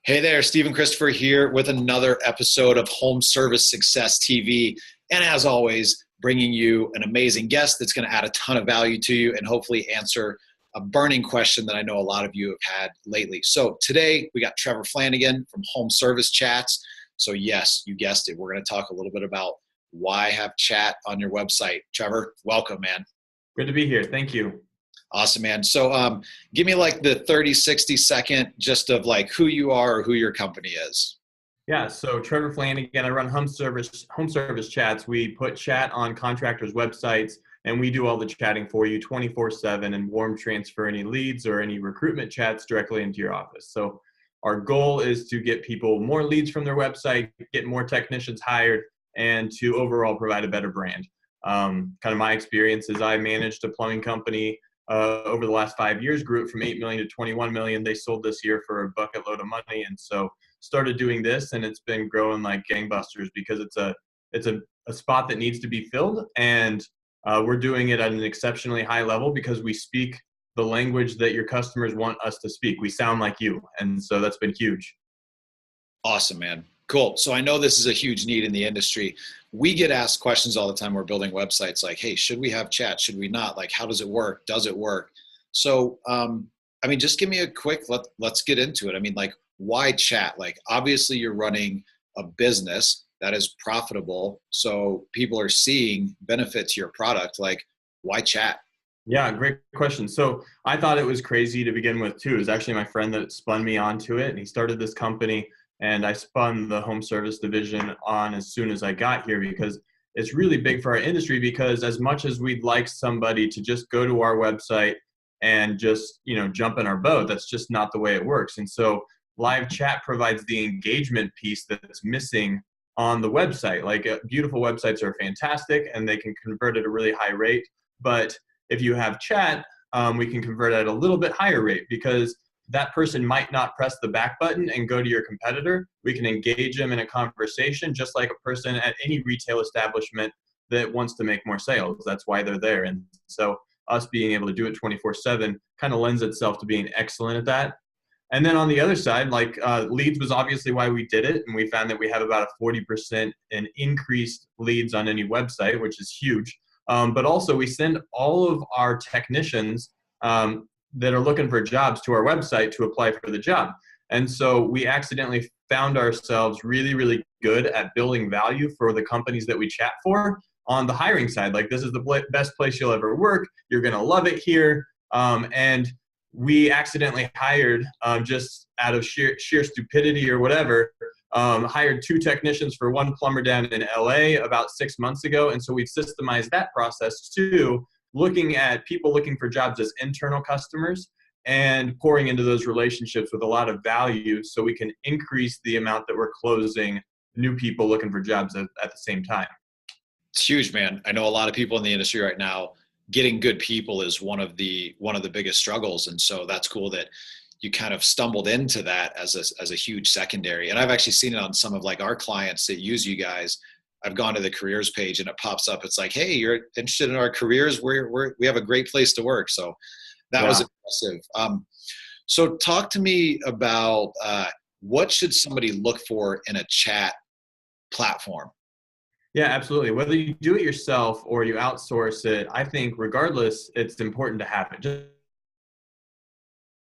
Hey there, Stephen Christopher here with another episode of Home Service Success TV. And as always, bringing you an amazing guest that's going to add a ton of value to you and hopefully answer a burning question that I know a lot of you have had lately. So today we got Trevor Flannigan from HomeServiceChats. So yes, you guessed it. We're going to talk a little bit about why have chat on your website. Trevor, welcome, man. Good to be here. Thank you. Awesome, man. So give me like the 30, 60 second just of like who you are or who your company is. Yeah, so Trevor Flannigan, I run HomeServiceChats. We put chat on contractors' websites, and we do all the chatting for you 24/7 and warm transfer any leads or any recruitment chats directly into your office. So our goal is to get people more leads from their website, get more technicians hired, and to overall provide a better brand. Kind of my experience is I managed a plumbing company over the last 5 years, grew it from 8 million to 21 million. They sold this year for a bucket load of money. And so started doing this, and it's been growing like gangbusters because it's a spot that needs to be filled. And we're doing it at an exceptionally high level because we speak the language that your customers want us to speak. We sound like you. And so that's been huge. Awesome, man. Cool. So I know this is a huge need in the industry. We get asked questions all the time. We're building websites like, hey, should we have chat? Should we not? Like, how does it work? Does it work? So, just give me a quick, let's get into it. I mean, like, why chat? Like, obviously you're running a business that is profitable. So people are seeing benefit to your product. Like, why chat? Yeah, great question. So I thought it was crazy to begin with too. It was actually my friend that spun me onto it, and he started this company. And I spun the home service division on as soon as I got here because it's really big for our industry, because as much as we'd like somebody to just go to our website and just, jump in our boat, that's just not the way it works. And so live chat provides the engagement piece that's missing on the website. Like beautiful websites are fantastic and they can convert at a really high rate. But if you have chat, we can convert at a little bit higher rate because that person might not press the back button and go to your competitor. We can engage them in a conversation just like a person at any retail establishment that wants to make more sales. That's why they're there. And so us being able to do it 24/7 kind of lends itself to being excellent at that. And then on the other side, like leads was obviously why we did it. And we found that we have about a 40% in increased leads on any website, which is huge. But also we send all of our technicians that are looking for jobs to our website to apply for the job. And so we accidentally found ourselves really, really good at building value for the companies that we chat for on the hiring side. Like, this is the best place you'll ever work. You're going to love it here. And we accidentally hired, just out of sheer stupidity or whatever, hired 2 technicians for 1 plumber down in LA about 6 months ago. And so we've systemized that process too, looking at people looking for jobs as internal customers and pouring into those relationships with a lot of value so we can increase the amount that we're closing new people looking for jobs at the same time. It's huge, man. I know a lot of people in the industry right now, getting good people is one of the biggest struggles. And so that's cool that you kind of stumbled into that as a huge secondary. And I've actually seen it on some of like our clients that use you guys. I've gone to the careers page and it pops up. It's like, hey, you're interested in our careers. We have a great place to work. So that was impressive. So talk to me about what should somebody look for in a chat platform? Yeah, absolutely. Whether you do it yourself or you outsource it, I think regardless, it's important to have it. Just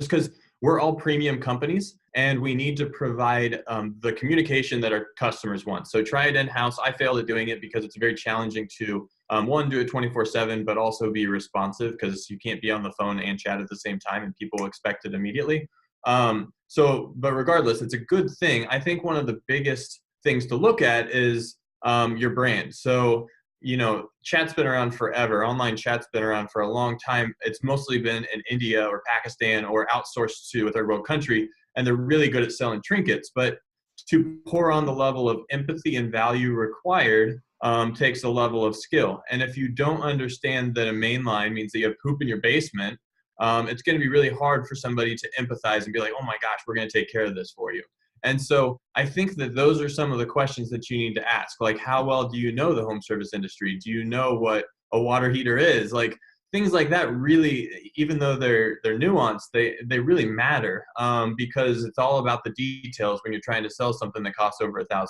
because we're all premium companies and we need to provide the communication that our customers want. So try it in-house. I failed at doing it because it's very challenging to, one, do it 24/7, but also be responsive because you can't be on the phone and chat at the same time and people expect it immediately. But regardless, it's a good thing. I think one of the biggest things to look at is your brand. So, chat's been around forever. Online chat's been around for a long time. It's mostly been in India or Pakistan or outsourced to a third world country, and they're really good at selling trinkets. But to pour on the level of empathy and value required takes a level of skill. And if you don't understand that a main line means that you have poop in your basement, it's going to be really hard for somebody to empathize and be like, oh my gosh, we're going to take care of this for you. And so I think that those are some of the questions that you need to ask. Like, how well do you know the home service industry? Do you know what a water heater is? Like, things like that really, even though they're nuanced, they really matter, because it's all about the details when you're trying to sell something that costs over $1,000.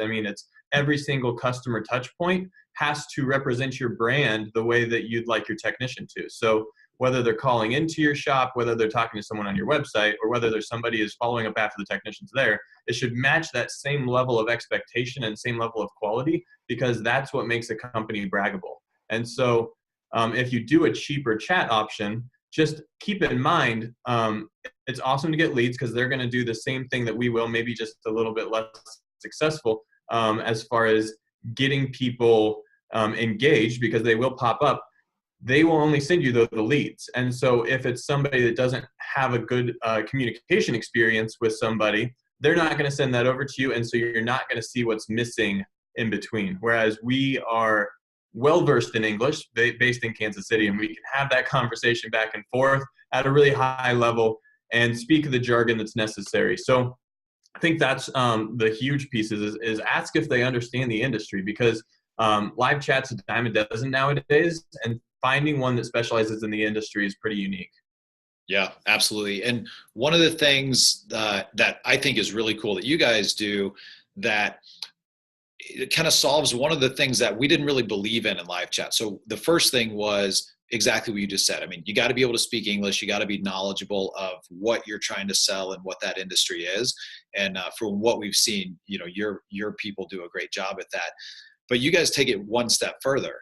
I mean, it's every single customer touch point has to represent your brand the way that you'd like your technician to. So whether they're calling into your shop, whether they're talking to someone on your website, or whether there's somebody is following up after the technician's there, it should match that same level of expectation and same level of quality, because that's what makes a company braggable. And so if you do a cheaper chat option, just keep in mind, it's awesome to get leads because they're going to do the same thing that we will, maybe just a little bit less successful, as far as getting people engaged, because they will pop up. They will only send you the leads. And so if it's somebody that doesn't have a good communication experience with somebody, they're not going to send that over to you. And so you're not going to see what's missing in between. Whereas we are well-versed in English, based in Kansas City, and we can have that conversation back and forth at a really high level and speak the jargon that's necessary. So I think that's the huge piece is ask if they understand the industry, because live chat's a dime a dozen nowadays, and finding one that specializes in the industry is pretty unique. Yeah, absolutely. And one of the things that I think is really cool that you guys do, that it kind of solves one of the things that we didn't really believe in live chat. So the first thing was exactly what you just said. I mean, you got to be able to speak English. You got to be knowledgeable of what you're trying to sell and what that industry is. And from what we've seen, you know, your people do a great job at that. But you guys take it one step further,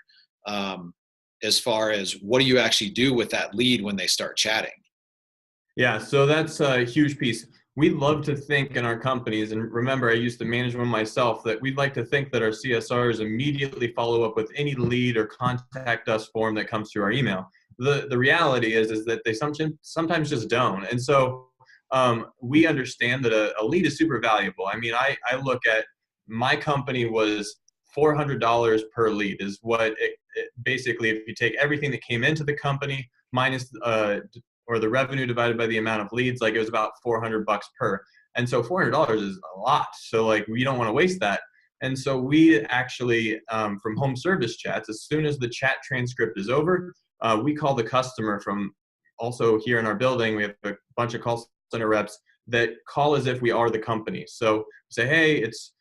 as far as what do you actually do with that lead when they start chatting? Yeah, so that's a huge piece. We love to think in our companies, and remember, I used to manage one myself, that we'd like to think that our CSRs immediately follow up with any lead or contact us form that comes through our email. The reality is that they sometimes just don't. And so we understand that a lead is super valuable. I mean, I look at my company was $400 per lead is what it basically, if you take everything that came into the company minus or the revenue divided by the amount of leads, like it was about $400 per. And so $400 is a lot. So like, we don't want to waste that. And so we actually, from HomeServiceChats, as soon as the chat transcript is over, we call the customer from also here in our building. We have a bunch of call center reps that call as if we are the company. So say, hey, it's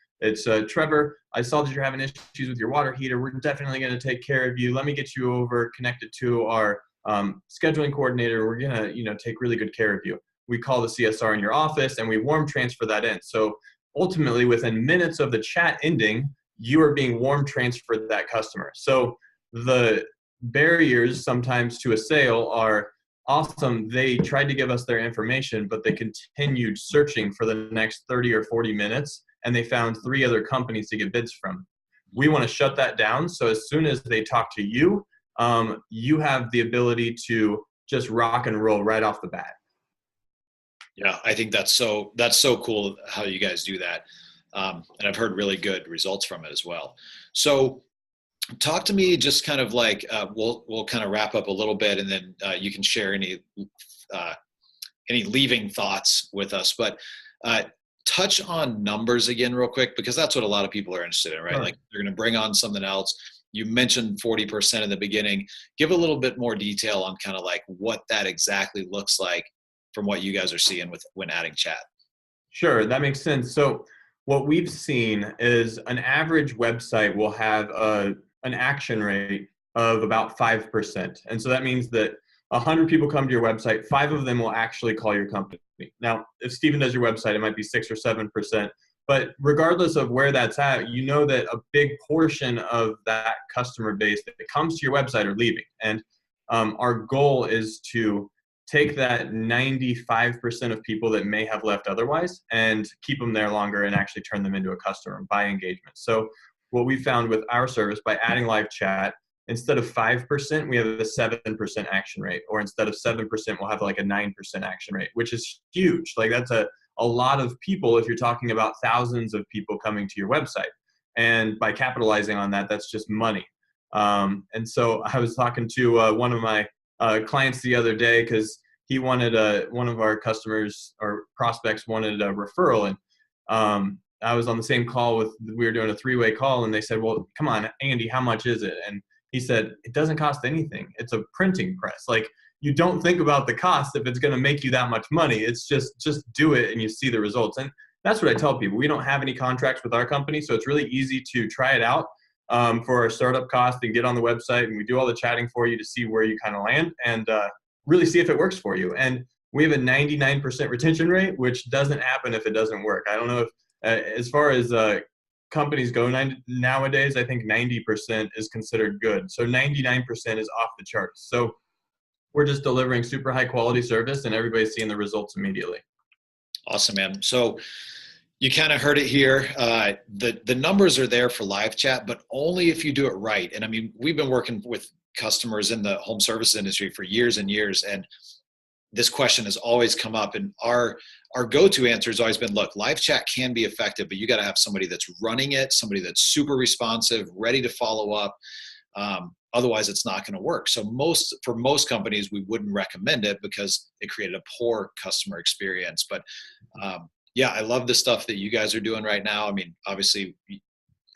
Trevor. I saw that you're having issues with your water heater. We're definitely going to take care of you. Let me get you over connected to our scheduling coordinator. We're going to, take really good care of you. We call the CSR in your office and we warm transfer that in. So ultimately, within minutes of the chat ending, you are being warm transferred to that customer. So the barriers sometimes to a sale are awesome. They tried to give us their information, but they continued searching for the next 30 or 40 minutes, and they found 3 other companies to get bids from. We want to shut that down. So as soon as they talk to you, you have the ability to just rock and roll right off the bat. Yeah, I think that's so cool how you guys do that. And I've heard really good results from it as well. So talk to me just kind of like, we'll kind of wrap up a little bit, and then you can share any leaving thoughts with us. But touch on numbers again real quick, because that's what a lot of people are interested in, right? Sure. Like, they're going to bring on something else. You mentioned 40% in the beginning. Give a little bit more detail on kind of like what that exactly looks like from what you guys are seeing when adding chat. Sure, that makes sense. So what we've seen is an average website will have an action rate of about 5%. And so that means that 100 people come to your website, 5 of them will actually call your company. Now, if Steven does your website, it might be 6 or 7%. But regardless of where that's at, you know that a big portion of that customer base that comes to your website are leaving. And our goal is to take that 95% of people that may have left otherwise and keep them there longer and actually turn them into a customer by engagement. So what we found with our service, by adding live chat, instead of 5%, we have a 7% action rate, or instead of 7%, we'll have like a 9% action rate, which is huge. Like, that's a lot of people if you're talking about thousands of people coming to your website. And by capitalizing on that, that's just money. And so I was talking to one of my clients the other day, because he wanted one of our customers or prospects wanted a referral. And I was on the same call we were doing a 3-way call, and they said, well, come on, Andy, how much is it? And He said, it doesn't cost anything. It's a printing press. Like, you don't think about the cost if it's going to make you that much money. It's just do it and you see the results. And that's what I tell people. We don't have any contracts with our company, so it's really easy to try it out for our startup cost and get on the website, and we do all the chatting for you to see where you kind of land and really see if it works for you. And we have a 99% retention rate, which doesn't happen if it doesn't work. I don't know if as far as companies go nowadays, I think 90% is considered good. So 99% is off the charts. So we're just delivering super high quality service and everybody's seeing the results immediately. Awesome, man. So you kind of heard it here. The numbers are there for live chat, but only if you do it right. And I mean, we've been working with customers in the home service industry for years and years, and this question has always come up, and our go-to answer has always been, look, live chat can be effective, but you got to have somebody that's running it, somebody that's super responsive, ready to follow up. Otherwise it's not going to work. So for most companies, we wouldn't recommend it because it created a poor customer experience. But yeah, I love the stuff that you guys are doing right now. I mean, obviously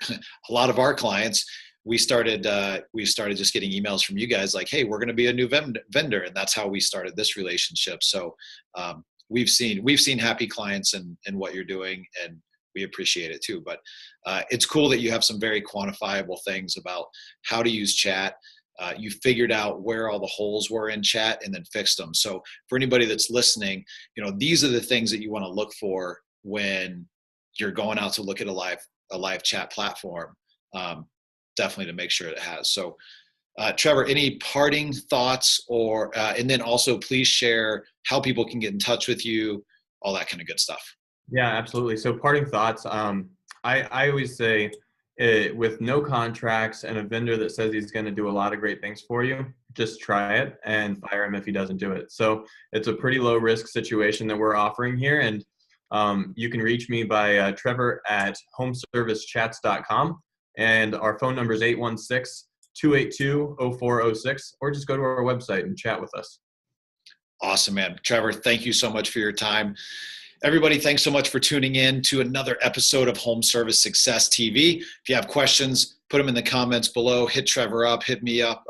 a lot of our clients, we started just getting emails from you guys like, hey, we're going to be a new vendor. And that's how we started this relationship. So we've seen happy clients in what you're doing, and we appreciate it too. But it's cool that you have some very quantifiable things about how to use chat. You figured out where all the holes were in chat and then fixed them. So for anybody that's listening, these are the things that you want to look for when you're going out to look at a live chat platform. Definitely to make sure it has. So Trevor, any parting thoughts and then also please share how people can get in touch with you, all that kind of good stuff. Yeah, absolutely. So parting thoughts. I always say with no contracts and a vendor that says he's going to do a lot of great things for you, just try it and fire him if he doesn't do it. So it's a pretty low risk situation that we're offering here. And you can reach me by Trevor at HomeServiceChats.com. And our phone number is 816-282-0406, or just go to our website and chat with us. Awesome, man. Trevor, thank you so much for your time. Everybody, thanks so much for tuning in to another episode of Home Service Success TV. If you have questions, put them in the comments below. Hit Trevor up, hit me up.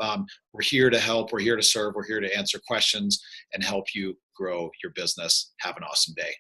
We're here to help. We're here to serve. We're here to answer questions and help you grow your business. Have an awesome day.